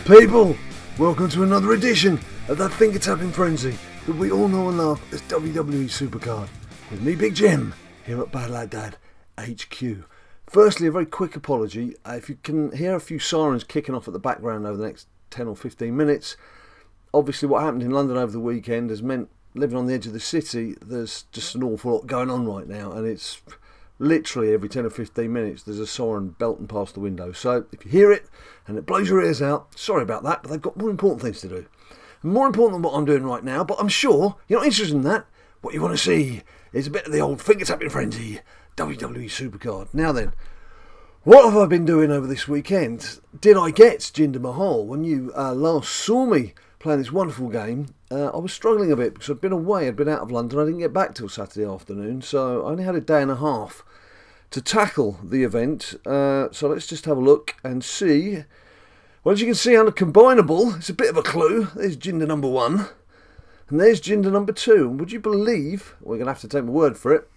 People, welcome to another edition of that finger-tapping frenzy that we all know and love as WWE SuperCard, with me, Big Jim, here at BadLadDad HQ. Firstly, a very quick apology. If you can hear a few sirens kicking off at the background over the next 10 or 15 minutes, obviously what happened in London over the weekend has meant, living on the edge of the city, there's just an awful lot going on right now, and it's literally every 10 or 15 minutes there's a siren belting past the window. So if you hear it and it blows your ears out, sorry about that, but they've got more important things to do. And more important than what I'm doing right now, but I'm sure you're not interested in that. What you want to see is a bit of the old finger-tapping frenzy, WWE SuperCard. Now then, what have I been doing over this weekend? Did I get Jinder Mahal? When you last saw me playing this wonderful game, I was struggling a bit because I'd been away, I'd been out of London, I didn't get back till Saturday afternoon, so I only had a day and a half to tackle the event. So let's just have a look and see. Well, as you can see under combinable, it's a bit of a clue. There's Jinder number 1, and there's Jinder number 2. And would you believe, we're going to have to take my word for it,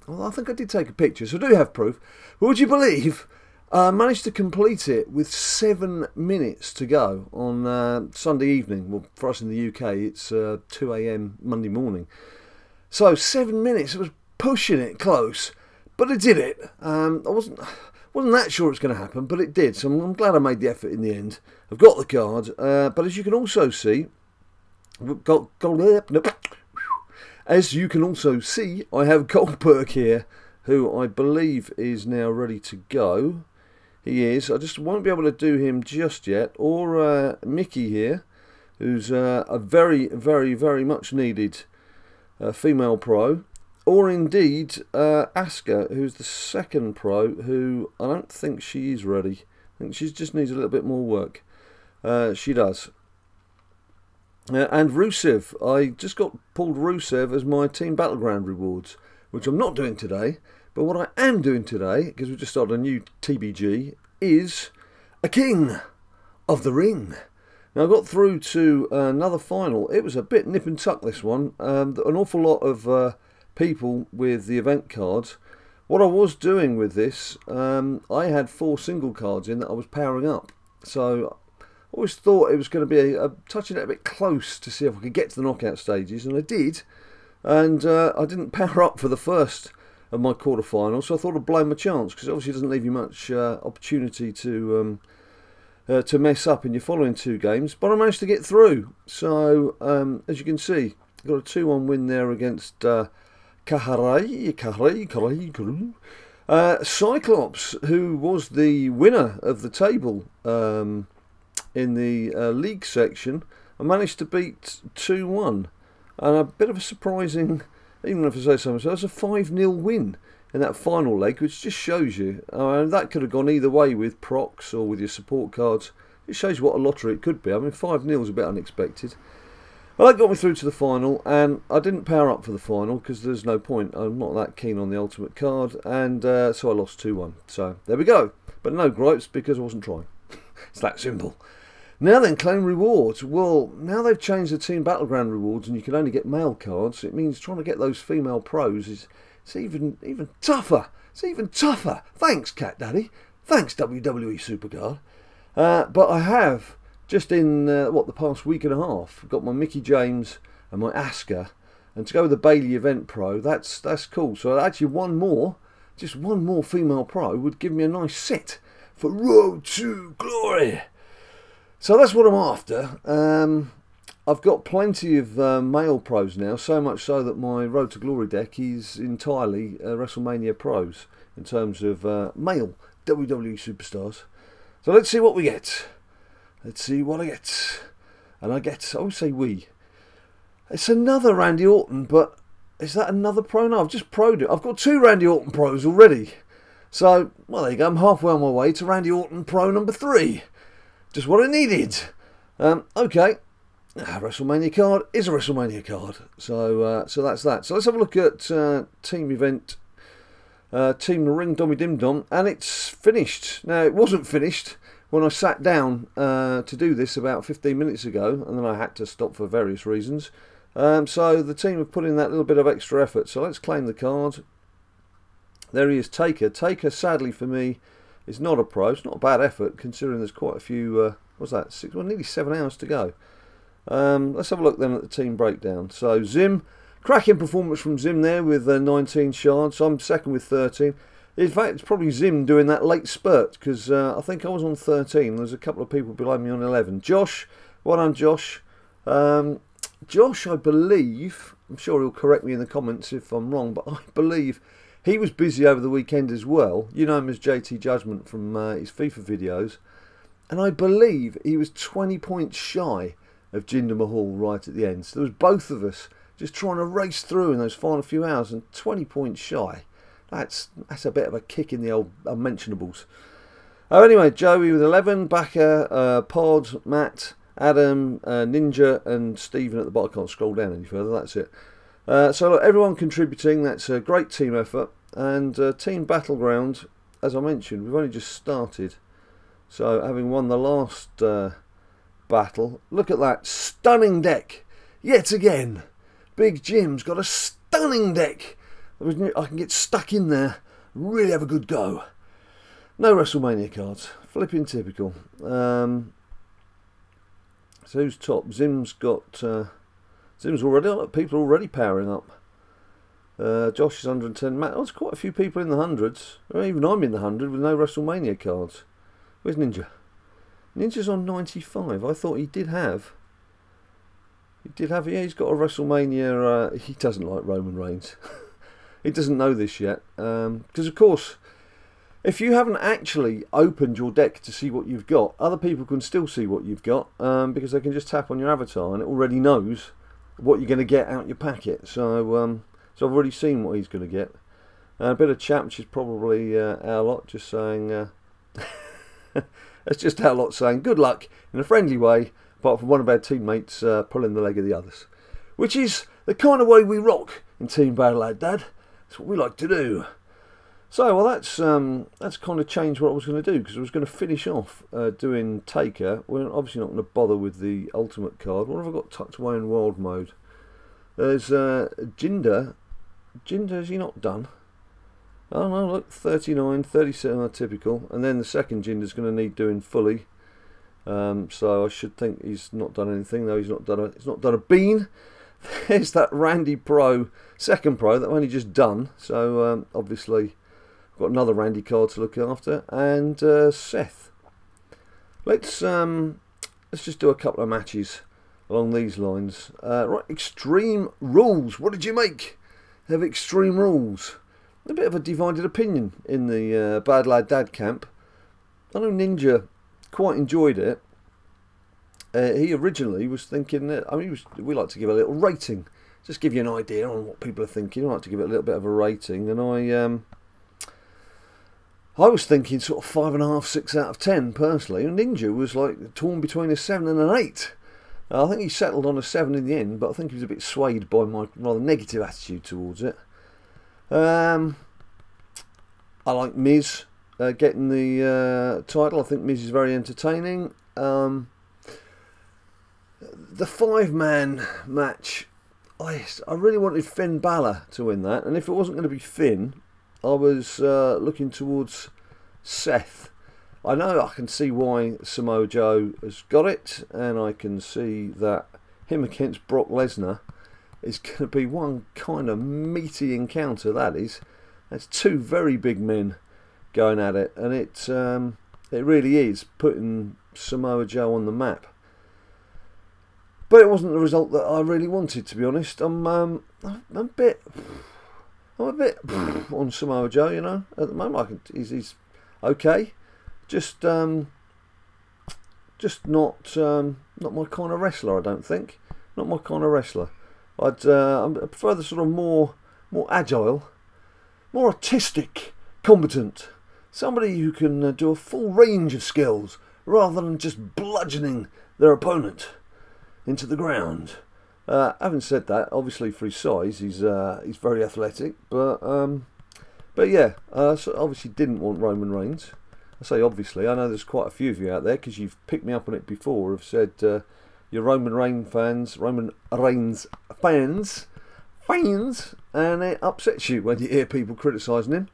well, I think I did take a picture, so I do have proof, but would you believe I managed to complete it with 7 minutes to go on Sunday evening. Well, for us in the UK, it's 2 AM Monday morning. So 7 minutes, it was pushing it close, but I did it. I wasn't that sure it's going to happen, but it did. So I'm glad I made the effort in the end. I've got the card, but as you can also see, I have Goldberg here, who I believe is now ready to go. He is. I just won't be able to do him just yet. Or Mickey here, who's a very, very, very much needed female pro. Or indeed Asuka, who's the second pro, who I don't think she is ready. I think she just needs a little bit more work. She does. And Rusev. I just got pulled Rusev as my Team Battleground rewards, which I'm not doing today. But what I am doing today, because we've just started a new TBG, is a King of the Ring. Now I got through to another final. It was a bit nip and tuck, this one. An awful lot of people with the event cards. What I was doing with this, I had 4 single cards in that I was powering up. So I always thought it was going to be touching it a bit close to see if I could get to the knockout stages, and I did. And I didn't power up for the first of my quarterfinals, so I thought I'd blow my chance, because it obviously doesn't leave you much opportunity to mess up in your following 2 games. But I managed to get through. So as you can see, got a 2-1 win there against Cyclops, who was the winner of the table in the league section. I managed to beat 2-1, and a bit of a surprising, even if I say so myself, it's a 5-0 win in that final leg, which just shows you, that could have gone either way with procs or with your support cards. It shows you what a lottery it could be. I mean, 5-0 is a bit unexpected. Well, that got me through to the final, and I didn't power up for the final because there's no point. I'm not that keen on the ultimate card, and so I lost 2-1. So there we go. But no gripes, because I wasn't trying. It's that simple. Now then, claim rewards. Well, now they've changed the Team Battleground rewards, and you can only get male cards. It means trying to get those female pros it's even tougher. It's even tougher. Thanks, Cat Daddy. Thanks, WWE SuperCard. But I have, just in the past week and a half, got my Mickey James and my Asuka, and to go with the Bailey Event Pro, that's cool. So actually just one more female pro would give me a nice set for Road to Glory. So that's what I'm after. I've got plenty of male pros now, so much so that my Road to Glory deck is entirely WrestleMania pros in terms of male WWE superstars. So let's see what we get. Let's see what I get. And I always say we. It's another Randy Orton, but is that another pro? No, I've just pro'd it. I've got 2 Randy Orton pros already. So, well, there you go. I'm halfway on my way to Randy Orton pro number 3. Just what I needed. Okay. WrestleMania card is a WrestleMania card. So that's that. So let's have a look at Team Event, Team Ring Dommy Dim Dom, and it's finished. Now, it wasn't finished when I sat down to do this about 15 minutes ago, and then I had to stop for various reasons. So the team have put in that little bit of extra effort. So let's claim the card. There he is, Taker. Taker, sadly for me, is not a pro. It's not a bad effort, considering there's quite a few what's that? Nearly 7 hours to go. Let's have a look then at the team breakdown. So Zim, cracking performance from Zim there with 19 shards. I'm second with 13. In fact, it's probably Zim doing that late spurt, because I think I was on 13. There's a couple of people below me on 11. Josh, well done, Josh. Josh, I believe, I'm sure he'll correct me in the comments if I'm wrong, but I believe he was busy over the weekend as well. You know him as JT Judgment from his FIFA videos. And I believe he was 20 points shy of Jinder Mahal right at the end. So there was both of us just trying to race through in those final few hours, and 20 points shy. That's a bit of a kick in the old unmentionables. Anyway, Joey with 11, Backer, Pod, Matt, Adam, Ninja, and Stephen at the bottom. I can't scroll down any further, that's it. So look, everyone contributing, that's a great team effort. And Team Battleground, as I mentioned, we've only just started. So having won the last battle, look at that, stunning deck, yet again. Big Jim's got a stunning deck. I can get stuck in there, really have a good go. No WrestleMania cards, flipping typical. So who's top? Zim's got, Zim's already, people are already powering up. Josh is 110, Matt, there's quite a few people in the hundreds. Even I'm in the 100 with no WrestleMania cards. Where's Ninja? Ninja's on 95, I thought he did have. Yeah, he's got a WrestleMania, he doesn't like Roman Reigns. He doesn't know this yet, because of course, if you haven't actually opened your deck to see what you've got, other people can still see what you've got, because they can just tap on your avatar and it already knows what you're going to get out your packet. So, so I've already seen what he's going to get. A bit of chat, which is probably our lot, just saying, it's just our lot saying good luck in a friendly way, apart from one of our teammates pulling the leg of the others, which is the kind of way we rock in Team BadLadDad. That's what we like to do. So, well, that's kind of changed what I was going to do, because I was going to finish off doing Taker. We're obviously not going to bother with the Ultimate card. What have I got tucked away in Wild Mode? There's Jinder. Jinder, is he not done? Oh no, look, 39, 37 typical. And then the second Jinder's going to need doing fully. So I should think he's not done anything. No, he's not done a bean. There's that Randy Pro, second Pro that I've only just done. So obviously I've got another Randy card to look after, and Seth. Let's just do a couple of matches along these lines. Right, Extreme Rules. What did you make of Extreme Rules? A bit of a divided opinion in the BadLadDad camp. I know Ninja quite enjoyed it. He originally was thinking that, I mean, we like to give a little rating, just give you an idea on what people are thinking. I like to give it a little bit of a rating, and I was thinking sort of 5.5, 6 out of 10 personally. And Ninja was like torn between a 7 and an 8. I think he settled on a 7 in the end, but I think he was a bit swayed by my rather negative attitude towards it. I like Miz getting the title. I think Miz is very entertaining. The 5-man match, I really wanted Finn Balor to win that, and if it wasn't going to be Finn, I was looking towards Seth. I know I can see why Samoa Joe has got it, and I can see that him against Brock Lesnar is going to be one kind of meaty encounter. That's two very big men going at it, and it really is putting Samoa Joe on the map. But it wasn't the result that I really wanted, to be honest. I'm a bit on Samoa Joe, you know. At the moment, he's okay. Just not my kind of wrestler, I don't think. Not my kind of wrestler. I prefer the sort of more agile, more artistic, competent. Somebody who can do a full range of skills rather than just bludgeoning their opponent into the ground. Having said that, obviously for his size, he's very athletic. But yeah, so obviously didn't want Roman Reigns. I say obviously. I know there's quite a few of you out there, because you've picked me up on it before. Have said you're Roman Reigns fans, and it upsets you when you hear people criticising him.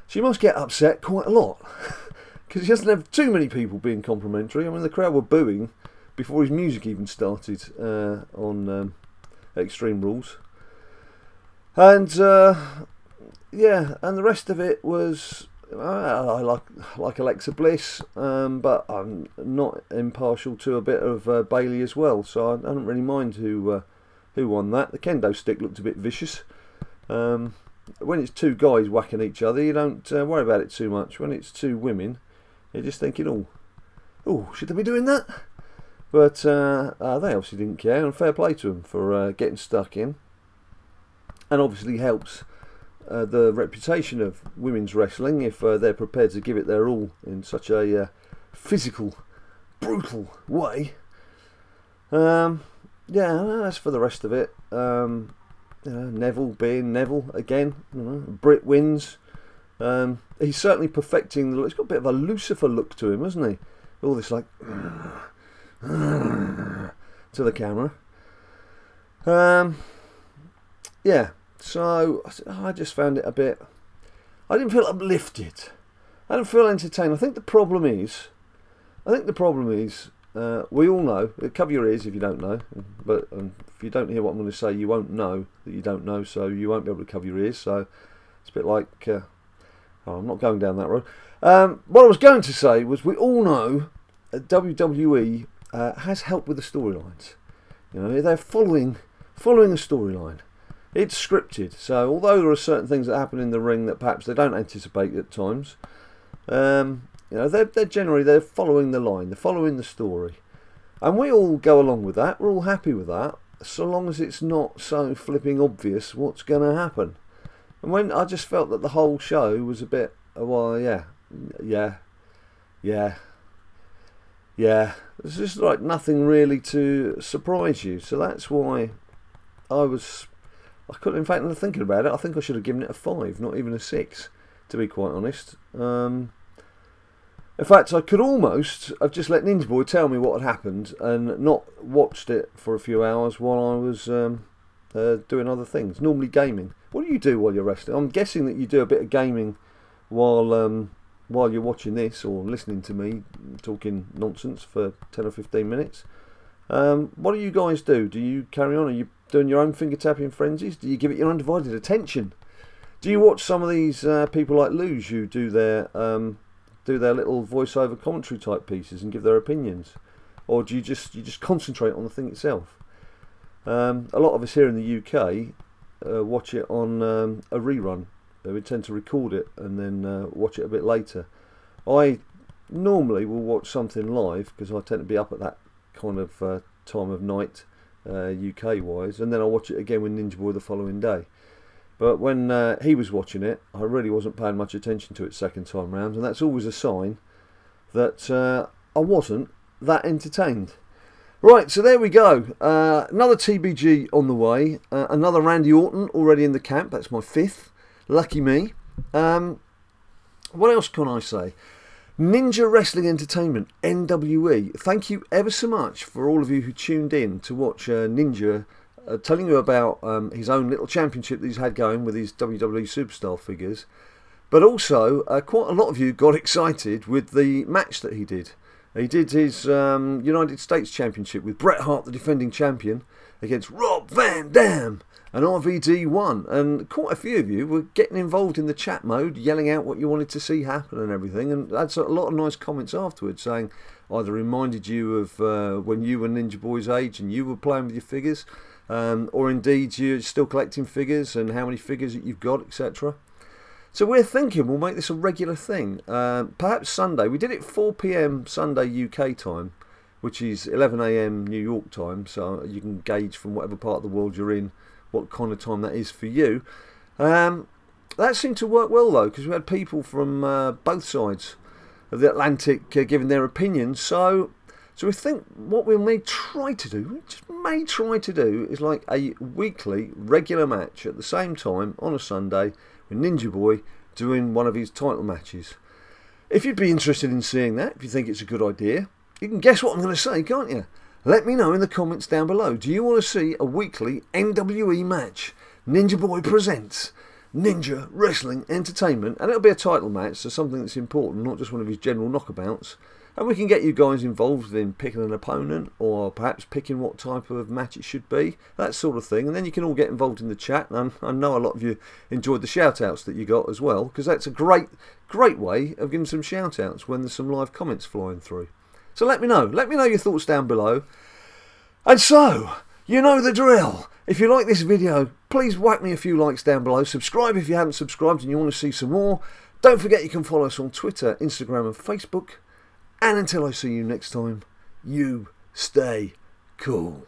So you must get upset quite a lot, because he doesn't have too many people being complimentary. I mean, the crowd were booing before his music even started on Extreme Rules. And yeah, and the rest of it was I like Alexa Bliss, but I'm not impartial to a bit of Bailey as well, so I don't really mind who won that. The kendo stick looked a bit vicious. When it's two guys whacking each other, you don't worry about it too much. When it's two women, you're just thinking, oh, should they be doing that? But they obviously didn't care, and fair play to them for getting stuck in. And obviously helps the reputation of women's wrestling if they're prepared to give it their all in such a physical, brutal way. Yeah, as for the rest of it, Neville being Neville again, Britt wins. He's certainly perfecting the look. He's got a bit of a Lucifer look to him, hasn't he? All this like to the camera. Yeah, so I just found it a bit. I didn't feel uplifted. I didn't feel entertained. I think the problem is, we all know. Cover your ears if you don't know. But if you don't hear what I'm going to say, you won't know that you don't know. So you won't be able to cover your ears. So it's a bit like. I'm not going down that road. What I was going to say was, we all know that WWE has help with the storylines. They're following a storyline. It's scripted, so although there are certain things that happen in the ring that perhaps they don't anticipate at times, they're generally following the line, they're following the story, and we all go along with that. We're all happy with that, so long as it's not so flipping obvious what's going to happen. And when I just felt that the whole show was a bit, well, yeah. It's just like nothing really to surprise you. So that's why I couldn't, in fact, thinking about it, I think I should have given it a 5, not even a 6, to be quite honest. In fact, I could almost have just let Ninja Boy tell me what had happened and not watched it for a few hours while I was doing other things, normally gaming. What do you do while you're wrestling? I'm guessing that you do a bit of gaming while you're watching this or listening to me talking nonsense for 10 or 15 minutes. What do you guys do? Do you carry on? Are you doing your own finger tapping frenzies? Do you give it your undivided attention? Do you watch some of these people like Luge who do their little voiceover commentary type pieces and give their opinions, or do you just concentrate on the thing itself? A lot of us here in the UK watch it on a rerun. We tend to record it and then watch it a bit later. I normally will watch something live because I tend to be up at that kind of time of night, UK wise, and then I'll watch it again with Ninja Boy the following day. But when he was watching it, I really wasn't paying much attention to it second time round, and that's always a sign that I wasn't that entertained. Right, so there we go. Another TBG on the way. Another Randy Orton already in the camp. That's my 5th. Lucky me. What else can I say? Ninja Wrestling Entertainment, NWE. Thank you ever so much for all of you who tuned in to watch Ninja telling you about his own little championship that he's had going with his WWE Superstar figures. But also, quite a lot of you got excited with the match that he did. He did his United States Championship with Bret Hart, the defending champion, against Rob Van Dam, and RVD won. And quite a few of you were getting involved in the chat mode, yelling out what you wanted to see happen and everything. And that's a lot of nice comments afterwards, saying either reminded you of when you were Ninja Boy's age and you were playing with your figures, or indeed you're still collecting figures and how many figures that you've got, etc. So we're thinking we'll make this a regular thing. Perhaps Sunday. We did it 4 PM Sunday UK time, which is 11 AM New York time, so you can gauge from whatever part of the world you're in what kind of time that is for you. That seemed to work well though, because we had people from both sides of the Atlantic giving their opinions. So we think what we may try to do is like a weekly regular match at the same time on a Sunday with Ninja Boy doing one of his title matches. If you'd be interested in seeing that, if you think it's a good idea, you can guess what I'm going to say, can't you? Let me know in the comments down below. Do you want to see a weekly NWE match? Ninja Boy presents Ninja Wrestling Entertainment, and it'll be a title match, so something that's important, not just one of his general knockabouts. And we can get you guys involved in picking an opponent, or perhaps picking what type of match it should be, that sort of thing. And then you can all get involved in the chat, and I know a lot of you enjoyed the shout-outs that you got as well, because that's a great way of giving some shout-outs when there's some live comments flying through. So let me know your thoughts down below. And so, you know the drill. If you like this video, please whack me a few likes down below. Subscribe if you haven't subscribed and you want to see some more. Don't forget you can follow us on Twitter, Instagram and Facebook. And until I see you next time, you stay cool.